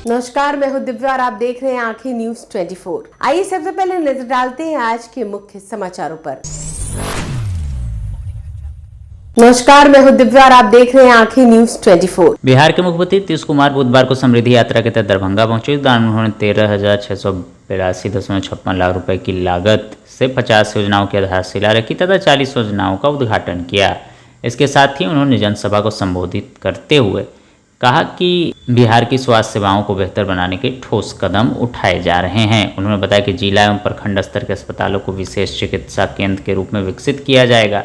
नमस्कार, मैं हूं दिव्या और आप देख रहे हैं आंखें न्यूज 24। आइए सबसे पहले नजर डालते हैं आज के मुख्य समाचारों पर। नमस्कार, मैं हूं दिव्या और आप देख रहे हैं आंखें न्यूज 24। बिहार के मुख्यमंत्री नीतीश कुमार बुधवार को समृद्धि यात्रा के तहत दरभंगा पहुंचे। इस दौरान उन्होंने 13,682.56 लाख रुपए की लागत से 50 योजनाओं की आधारशिला रखी तथा 40 योजनाओं का उद्घाटन किया। इसके साथ ही उन्होंने जनसभा को संबोधित करते हुए कहा कि बिहार की स्वास्थ्य सेवाओं को बेहतर बनाने के ठोस कदम उठाए जा रहे हैं। उन्होंने बताया कि जिला एवं प्रखंड स्तर के अस्पतालों को विशेष चिकित्सा केंद्र के रूप में विकसित किया जाएगा।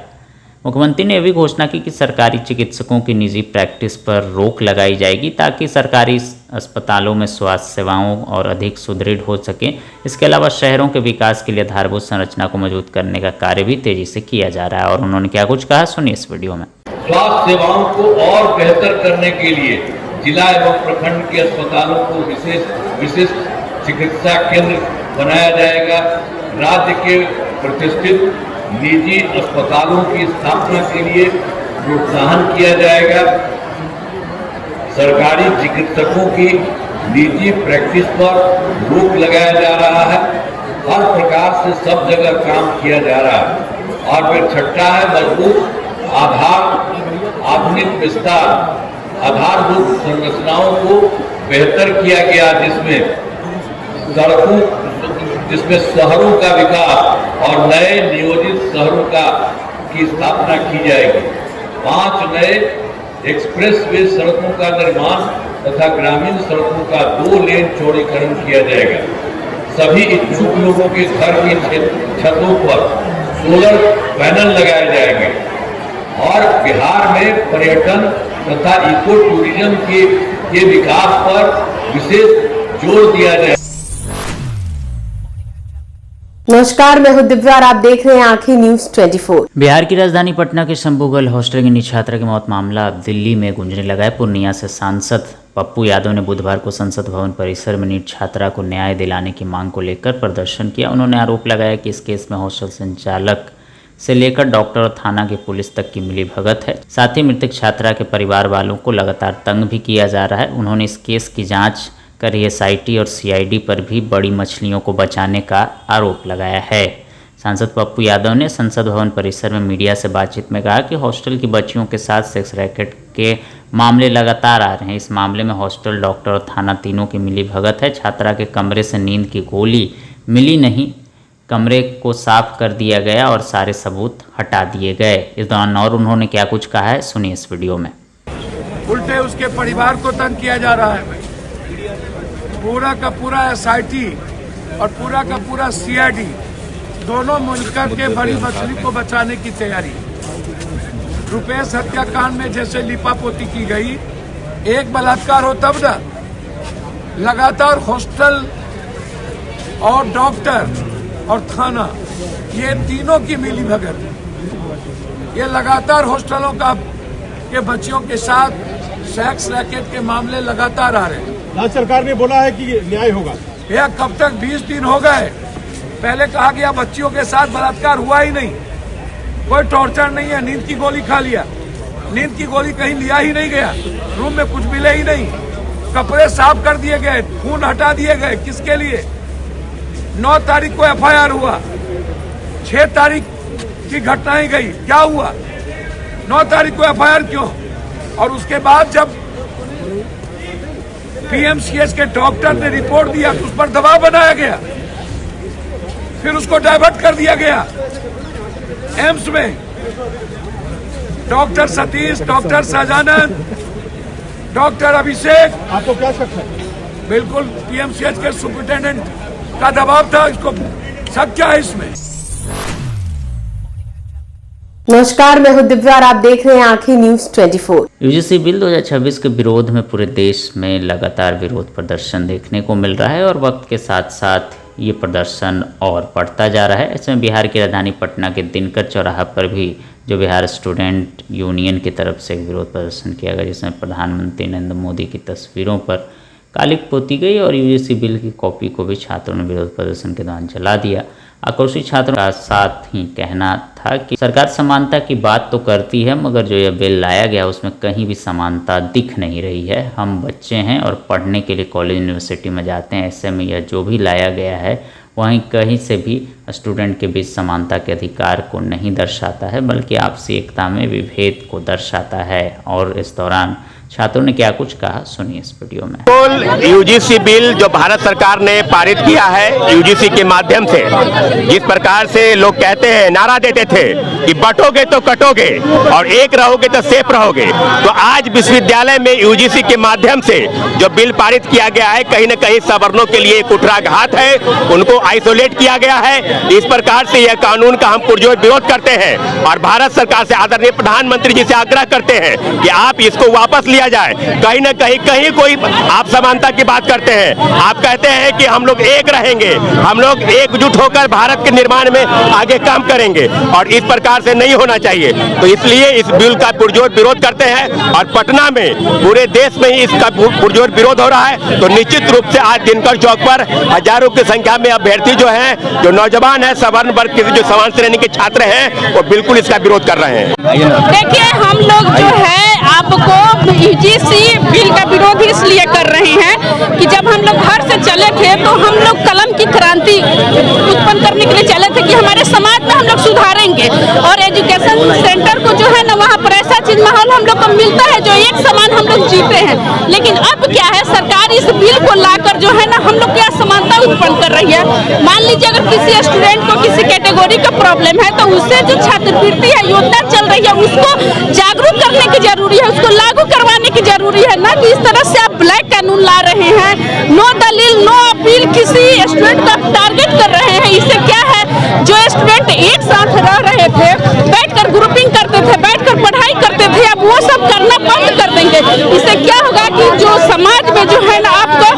मुख्यमंत्री ने यह भी घोषणा की कि सरकारी चिकित्सकों की निजी प्रैक्टिस पर रोक लगाई जाएगी ताकि सरकारी अस्पतालों में स्वास्थ्य सेवाओं और अधिक सुदृढ़ हो सके। इसके अलावा शहरों के विकास के लिए आधारभूत संरचना को मजबूत करने का कार्य भी तेजी से किया जा रहा है। और उन्होंने क्या कुछ कहा, सुनिए इस वीडियो में। स्वास्थ्य सेवाओं को और बेहतर करने के लिए जिला एवं प्रखंड के अस्पतालों को विशेष चिकित्सा केंद्र बनाया जाएगा। राज्य के प्रतिष्ठित निजी अस्पतालों की स्थापना के लिए प्रोत्साहन किया जाएगा। सरकारी चिकित्सकों की निजी प्रैक्टिस पर रोक लगाया जा रहा है। हर प्रकार से सब जगह काम किया जा रहा है। और फिर छठा है मजबूत आधुनिक विस्तार। आधारभूत संरचनाओं को बेहतर किया गया, जिसमें शहरों का विकास और नए नियोजित शहरों की स्थापना की जाएगी। 5 नए एक्सप्रेस वे सड़कों का निर्माण तथा ग्रामीण सड़कों का 2 लेन चौड़ीकरण किया जाएगा। सभी इच्छुक लोगों के घर की छतों पर सोलर पैनल लगाए जाएंगे और बिहार में पर्यटन तथा इको टूरिज्म के विकास पर विशेष जोर दिया जाए। नमस्कार, मैं हूं दिव्या और आप देख रहे हैं आंखें न्यूज 24। बिहार की राजधानी पटना के शंभू गर्ल हॉस्टल की नीट छात्रा की मौत मामला अब दिल्ली में गूंजने लगा है। पूर्णिया से सांसद पप्पू यादव ने बुधवार को संसद भवन परिसर में नीट छात्रा को न्याय दिलाने की मांग को लेकर प्रदर्शन किया। उन्होंने आरोप लगाया कि इस केस में हॉस्टल संचालक से लेकर डॉक्टर और थाना के पुलिस तक की मिलीभगत है। साथ ही मृतक छात्रा के परिवार वालों को लगातार तंग भी किया जा रहा है। उन्होंने इस केस की जांच कर एसआईटी और सीआईडी पर भी बड़ी मछलियों को बचाने का आरोप लगाया है। सांसद पप्पू यादव ने संसद भवन परिसर में मीडिया से बातचीत में कहा कि हॉस्टल की बच्चियों के साथ सेक्स रैकेट के मामले लगातार आ रहे हैं। इस मामले में हॉस्टल, डॉक्टर और थाना तीनों की मिलीभगत है। छात्रा के कमरे से नींद की गोली मिली नहीं, कमरे को साफ कर दिया गया और सारे सबूत हटा दिए गए। इस दौरान और उन्होंने क्या कुछ कहा है, सुनिए इस वीडियो में। उल्टे उसके परिवार को तंग किया जा रहा है। पूरा का पूरा एसआईटी और पूरा का पूरा सीआईडी दोनों मिलकर के बड़ी मछली को बचाने की तैयारी। रुपेश हत्याकांड में जैसे लिपापोती की गई, एक बलात्कार हो तब न, लगातार हॉस्टल और डॉक्टर और थाना, ये तीनों की मिलीभगत। ये लगातार हॉस्टलों के बच्चियों के साथ सेक्स रैकेट के मामले लगातार आ रहे हैं। राज्य सरकार ने बोला है कि न्याय होगा। यह कब तक 20 दिन हो गए। पहले कहा गया बच्चियों के साथ बलात्कार हुआ ही नहीं, कोई टॉर्चर नहीं है, नींद की गोली खा लिया। नींद की गोली कहीं लिया ही नहीं गया, रूम में कुछ मिले ही नहीं, कपड़े साफ कर दिए गए, खून हटा दिए गए। किसके लिए? 9 तारीख को एफआईआर हुआ, 6 तारीख की घटनाएं गई, क्या हुआ? 9 तारीख को एफआईआर क्यों? और उसके बाद जब पीएमसीएच के डॉक्टर ने रिपोर्ट दिया तो उस पर दबाव बनाया गया, फिर उसको डाइवर्ट कर दिया गया एम्स में। Doctor Satish, doctor Sahajanand, doctor Abhishek, आपको क्या शक है? बिल्कुल पीएमसीएच के सुपरिटेंडेंट का दबाव था। इसको शक क्या है इसमें? नमस्कार, मैं हूं दिव्या और आप देख रहे हैं आंखें न्यूज 24। यूजीसी बिल 2026 के विरोध में पूरे देश में लगातार विरोध प्रदर्शन देखने को मिल रहा है और वक्त के साथ साथ ये प्रदर्शन और बढ़ता जा रहा है। इसमें बिहार की राजधानी पटना के दिनकर चौराहा पर भी जो बिहार स्टूडेंट यूनियन की तरफ से एक विरोध प्रदर्शन किया गया, जिसमें प्रधानमंत्री नरेंद्र मोदी की तस्वीरों पर कालिक पोती गई और यूजीसी बिल की कॉपी को भी छात्रों ने विरोध प्रदर्शन के दौरान जला दिया। आक्रोशित छात्रों का साथ ही कहना था कि सरकार समानता की बात तो करती है, मगर जो यह बिल लाया गया उसमें कहीं भी समानता दिख नहीं रही है। हम बच्चे हैं और पढ़ने के लिए कॉलेज यूनिवर्सिटी में जाते हैं, ऐसे में यह जो भी लाया गया है वहीं कहीं से भी स्टूडेंट के बीच समानता के अधिकार को नहीं दर्शाता है, बल्कि आपसी एकता में विभेद को दर्शाता है। और इस दौरान छात्रों ने क्या कुछ कहा, सुनिए इस वीडियो में। यूजीसी बिल जो भारत सरकार ने पारित किया है यूजीसी के माध्यम से, जिस प्रकार से लोग कहते हैं, नारा देते थे कि बंटोगे तो कटोगे और एक रहोगे तो सेफ रहोगे, तो आज विश्वविद्यालय में यूजीसी के माध्यम से जो बिल पारित किया गया है, कहीं न कहीं सवर्णों के लिए कुठाराघात है, उनको आइसोलेट किया गया है। इस प्रकार से यह कानून का हम पुरजोर विरोध करते हैं और भारत सरकार से आदरणीय प्रधानमंत्री जी से आग्रह करते हैं कि आप इसको वापस लिया जाए। कहीं न कहीं कोई आप समानता की बात करते हैं, आप कहते हैं कि हम लोग एक रहेंगे, हम लोग एकजुट होकर भारत के निर्माण में आगे काम करेंगे और इस प्रकार से नहीं होना चाहिए। तो इसलिए इस बिल का पुरजोर विरोध करते हैं और पटना में पूरे देश में ही इसका पुरजोर विरोध हो रहा है। तो निश्चित रूप से आज दिनकर चौक पर हजारों की संख्या में अभ्यर्थी जो हैं, जो नौजवान हैं, सवर्ण वर्ग के जो समान श्रेणी के छात्र हैं, वो बिल्कुल इसका विरोध कर रहे हैं। देखिए, हम लोग जो है आपको यूजीसी बिल का विरोध इसलिए कर रहे हैं कि जब हम लोग घर से चले थे तो हम लोग कलम की क्रांति उत्पन्न करने के लिए चले थे कि हमारे समाज में हम लोग सुधारेंगे और एजुकेशन सेंटर को जो है ना, वहाँ पर ऐसा चीज माहौल हम लोग को मिलता है जो एक समान हम लोग जीते हैं। लेकिन अब क्या है, सरकार इस बिल को लाकर जो है ना हम लोग क्या असमानता उत्पन्न कर रही है। मान लीजिए अगर किसी स्टूडेंट को किसी कैटेगरी का प्रॉब्लम है तो उससे जो छात्रवृत्ति है, योजना चल रही है, उसको जागरूक करने की जरूरी है, उसको लागू करवाने की जरूरी है, ना कि इस तरह से आप ब्लैक कानून ला रहे हैं। नो दलील, नो अपील, किसी स्टूडेंट का टारगेट कर रहे हैं। इससे क्या है, जो स्टूडेंट एक साथ रह रहे थे, बैठकर ग्रुपिंग करते थे, बैठकर पढ़ाई करते थे, अब वो सब करना बंद कर देंगे। इससे क्या होगा कि जो समाज में जो है ना आपको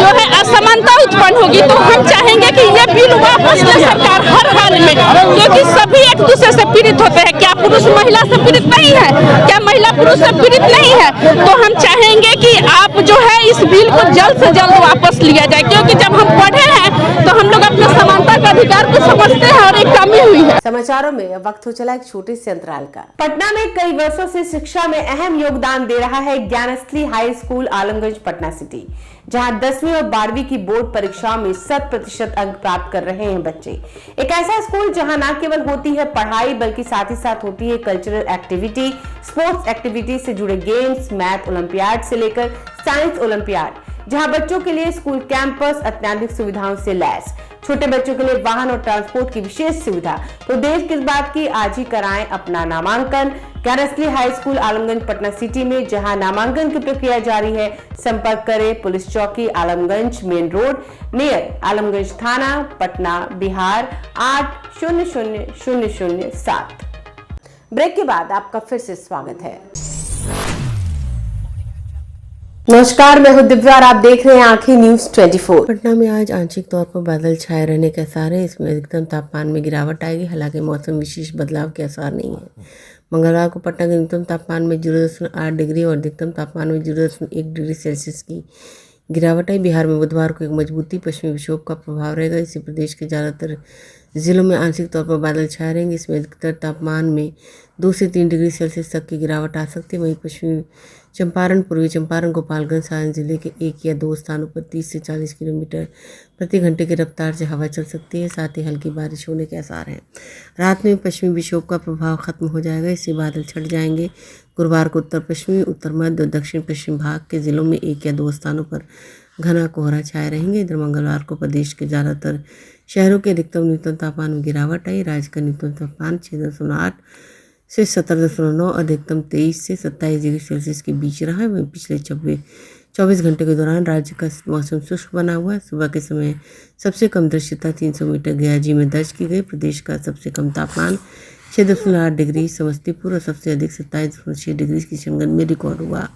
जो है असमानता उत्पन्न होगी। तो हम चाहेंगे कि ये बिल वापस ले सरकार हर हाल में, क्योंकि सभी एक दूसरे से पीड़ित होते हैं। क्या पुरुष महिला से पीड़ित नहीं है? क्या महिला पुरुष से पीड़ित नहीं है? तो हम चाहेंगे कि आप जो है इस बिल को जल्द से जल्द वापस लिया जाए, क्योंकि जब हम पढ़े हैं तो हम लोग अपने समानता के अधिकार को समझते हैं और एक कमी हुई है। समाचारों में वक्त हो चला एक छोटे से अंतराल का। पटना में कई वर्षों से शिक्षा में अहम योगदान दे रहा है Gyansthali high school Alamganj Patna city, जहां 10वीं और 12वीं की बोर्ड परीक्षाओं में 100% अंक प्राप्त कर रहे हैं बच्चे। एक ऐसा स्कूल जहां न केवल होती है पढ़ाई, बल्कि साथ ही साथ होती है कल्चरल एक्टिविटी, स्पोर्ट्स एक्टिविटी से जुड़े गेम्स, मैथ ओलंपियाड से लेकर साइंस ओलंपियाड, जहां बच्चों के लिए स्कूल कैंपस अत्याधुनिक सुविधाओं से लैस, छोटे बच्चों के लिए वाहन और ट्रांसपोर्ट की विशेष सुविधा। तो देर किस बात की, आज ही कराएं अपना नामांकन Gyansthali high school Alamganj Patna city में, जहां नामांकन की प्रक्रिया जारी है। संपर्क करें पुलिस चौकी Alamganj main road near Alamganj थाना, पटना, बिहार 800007। ब्रेक के बाद आपका फिर से स्वागत है। नमस्कार, मैं हूं दिव्या और आप देख रहे हैं आंखें न्यूज 24। पटना में आज आंशिक तौर पर बादल छाए रहने के आसार हैं। इसमें अधिकतम तापमान में गिरावट आएगी, हालांकि मौसम विशेष बदलाव के आसार नहीं है। मंगलवार को पटना के न्यूनतम तापमान में 0.8 डिग्री और अधिकतम तापमान में 0.1 डिग्री सेल्सियस की गिरावट आई। बिहार में बुधवार को एक मजबूती पश्चिमी विक्षोभ का प्रभाव रहेगा। इससे प्रदेश के ज़्यादातर जिलों में आंशिक तौर पर बादल छाए रहेंगे। इसमें अधिकतर तापमान में 2 से 3 डिग्री सेल्सियस तक की गिरावट आ सकती है। वहीं पश्चिमी चंपारण, पूर्वी चंपारण, गोपालगंज, सारण जिले के 1 या 2 स्थानों पर 30 से 40 किलोमीटर प्रति घंटे की रफ्तार से हवा चल सकती है। साथ ही हल्की बारिश होने के आसार हैं। रात में पश्चिमी विक्षोभ का प्रभाव खत्म हो जाएगा, इससे बादल छट जाएंगे। गुरुवार को उत्तर पश्चिमी, उत्तर मध्य और दक्षिण पश्चिम भाग के जिलों में 1 या 2 स्थानों पर घना कोहरा छाए रहेंगे। इधर मंगलवार को प्रदेश के ज़्यादातर शहरों के अधिकतम न्यूनतम तापमान में गिरावट आई। राज्य का न्यूनतम तापमान 6.8 से 17.9, अधिकतम 23 से 27 डिग्री सेल्सियस के बीच रहा है। वहीं पिछले 24 घंटे के दौरान राज्य का मौसम शुष्क बना हुआ है। सुबह के समय सबसे कम दृश्यता 300 मीटर गयाजी में दर्ज की गई। प्रदेश का सबसे कम तापमान 6.8 डिग्री समस्तीपुर और सबसे अधिक 27.6 डिग्री किशनगंज में रिकॉर्ड हुआ।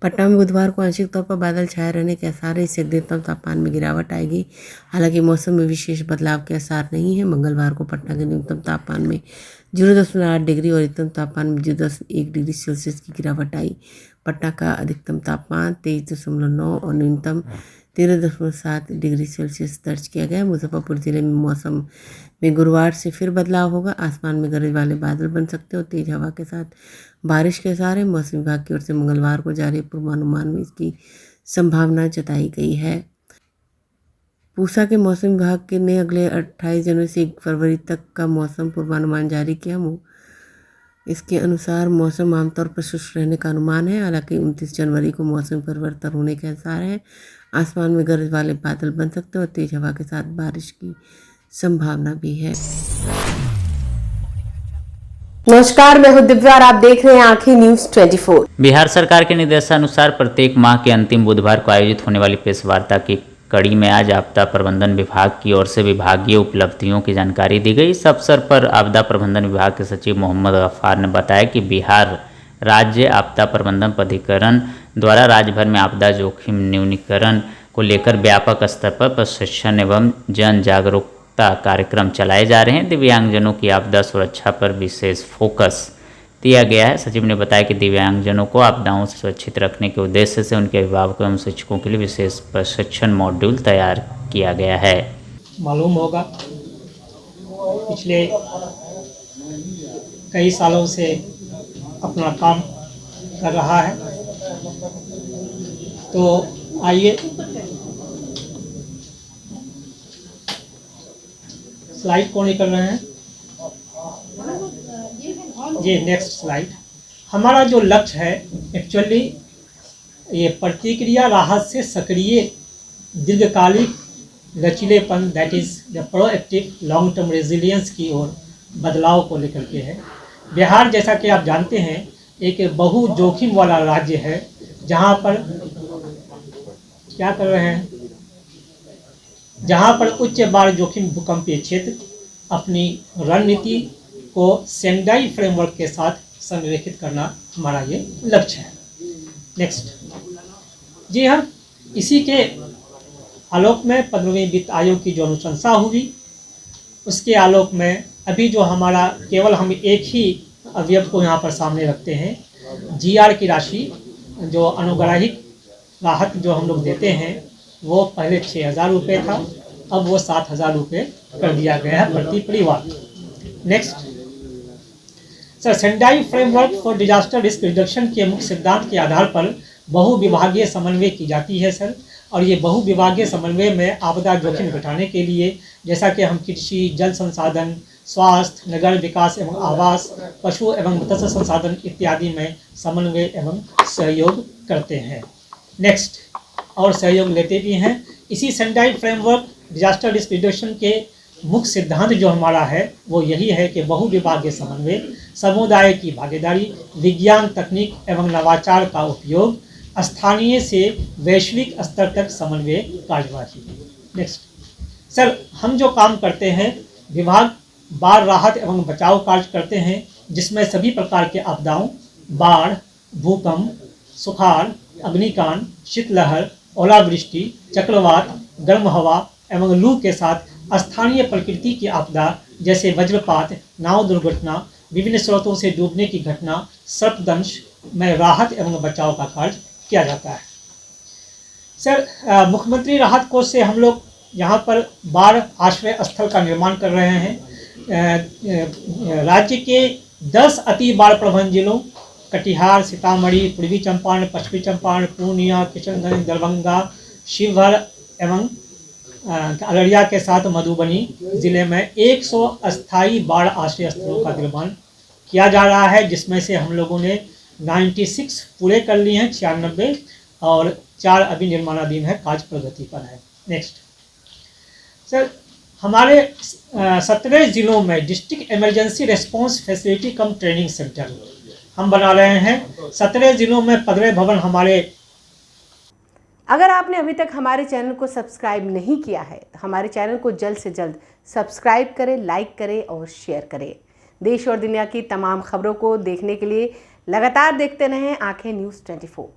पटना में बुधवार को आंशिक तौर पर बादल छाए रहने के आसार है। इससे अधिकतम तापमान में गिरावट आएगी, हालांकि मौसम में विशेष बदलाव के आसार नहीं है। मंगलवार को पटना के न्यूनतम तापमान में 0.8 डिग्री और अधिकतम तापमान में 0.1 डिग्री सेल्सियस की गिरावट आई। पटना का अधिकतम तापमान 23.9 और न्यूनतम 13.7 डिग्री सेल्सियस दर्ज किया गया। मुजफ्फरपुर जिले में मौसम में गुरुवार से फिर बदलाव होगा। आसमान में गरज वाले बादल बन सकते और तेज हवा के साथ बारिश के आसार। मौसम विभाग की ओर से मंगलवार को जारी पूर्वानुमान में इसकी संभावना जताई गई है। पूसा के मौसम विभाग ने अगले 28 जनवरी से 1 फरवरी तक का मौसम पूर्वानुमान जारी किया। इसके अनुसार मौसम आमतौर पर शुष्क रहने का अनुमान है। हालांकि 29 जनवरी को मौसम परिवर्तन होने के आसार हैं। आसमान में गरज वाले बादल बन सकते हैं और तेज हवा के साथ बारिश की संभावना भी है। नमस्कार, मैं हूं दिव्या और आप देख रहे हैं आंखें न्यूज 24। बिहार सरकार के निर्देशानुसार प्रत्येक माह के अंतिम बुधवार को आयोजित होने वाली प्रेस वार्ता की कड़ी में आज आपदा प्रबंधन विभाग की ओर से विभागीय उपलब्धियों की जानकारी दी गई। इस अवसर पर आपदा प्रबंधन विभाग के सचिव मोहम्मद गफ्फार ने बताया कि बिहार राज्य आपदा प्रबंधन प्राधिकरण द्वारा राज्य भर में आपदा जोखिम न्यूनीकरण को लेकर व्यापक स्तर पर प्रशिक्षण एवं जन जागरूकता कार्यक्रम चलाए जा रहे हैं। दिव्यांगजनों की आपदा सुरक्षा पर विशेष फोकस दिया गया है। सचिव ने बताया कि दिव्यांगजनों को आपदाओं से सुरक्षित रखने के उद्देश्य से उनके अभिभावकों एवं शिक्षकों के लिए विशेष प्रशिक्षण मॉड्यूल तैयार किया गया है। मालूम होगा पिछले कई सालों से अपना काम कर रहा है, तो आइए स्लाइड कौन कर रहे हैं, ये नेक्स्ट स्लाइड। हमारा जो लक्ष्य है एक्चुअली ये प्रतिक्रिया राहत से सक्रिय दीर्घकालिक लचीलेपन, that is the proactive long term resilience की ओर बदलाव को लेकर के है। बिहार जैसा कि आप जानते हैं एक बहु जोखिम वाला राज्य है, जहाँ पर क्या कर रहे हैं, जहाँ पर उच्च बाढ़ जोखिम भूकंपीय क्षेत्र अपनी रणनीति को सेंडाई फ्रेमवर्क के साथ संरेखित करना हमारा ये लक्ष्य है। नेक्स्ट। जी हाँ, इसी के आलोक में 15वीं वित्त आयोग की जो अनुशंसा हुई, उसके आलोक में अभी जो हमारा केवल हम एक ही अवयव को यहाँ पर सामने रखते हैं, GR की राशि जो अनुग्राहिक राहत जो हम लोग देते हैं वो पहले 6,000 रुपये था, अब वो 7,000 रुपये कर दिया गया है प्रति परिवार। Next sir, Sendai framework for disaster risk reduction के मुख्य सिद्धांत के आधार पर बहुविभागीय समन्वय की जाती है सर। और ये बहुविभागीय समन्वय में आपदा जोखिम घटाने के लिए जैसा कि हम कृषि, जल संसाधन, स्वास्थ्य, नगर विकास एवं आवास, पशु एवं मत्स्य संसाधन इत्यादि में समन्वय एवं सहयोग करते हैं। नेक्स्ट, और सहयोग लेते भी हैं। इसी Sendai framework disaster risk reduction के मुख्य सिद्धांत जो हमारा है वो यही है कि बहुविभागीय समन्वय, समुदाय की भागीदारी, विज्ञान, तकनीक एवं नवाचार का उपयोग, स्थानीय से वैश्विक स्तर तक समन्वय कार्यवाही। नेक्स्ट सर, हम जो काम करते हैं विभाग बाढ़ राहत एवं बचाव कार्य करते हैं, जिसमें सभी प्रकार के आपदाओं, बाढ़, भूकंप, सुखाड़, अग्निकांड, शीतलहर, ओलावृष्टि, चक्रवात, गर्म हवा एवं लू के साथ स्थानीय प्रकृति की आपदा जैसे वज्रपात, नाव दुर्घटना, विभिन्न स्रोतों से डूबने की घटना, सर्पदंश में राहत एवं बचाव का कार्य किया जाता है। सर, मुख्यमंत्री राहत कोष से हम लोग यहाँ पर बाढ़ आश्रय स्थल का निर्माण कर रहे हैं। राज्य के 10 अति बाढ़ प्रभावित जिलों कटिहार, सीतामढ़ी, पूर्वी चंपारण, पश्चिमी चंपारण, पूर्णिया, किशनगंज, दरभंगा, शिवहर एवं अररिया के साथ मधुबनी जिले में 100 अस्थायी बाढ़ आश्रय स्थलों का निर्माण किया जा रहा है, जिसमें से हम लोगों ने 96 पूरे कर लिए हैं, 96 और 4 अभी निर्माणाधीन है, कार्य प्रगति पर है। नेक्स्ट सर, हमारे 17 जिलों में डिस्ट्रिक्ट इमरजेंसी रेस्पॉन्स फैसिलिटी कम ट्रेनिंग सेंटर हम बना रहे हैं। 17 जिलों में 15 भवन हमारे। अगर आपने अभी तक हमारे चैनल को सब्सक्राइब नहीं किया है तो हमारे चैनल को जल्द से जल्द सब्सक्राइब करें, लाइक करें और शेयर करें। देश और दुनिया की तमाम खबरों को देखने के लिए लगातार देखते रहें आंखें न्यूज़ 24।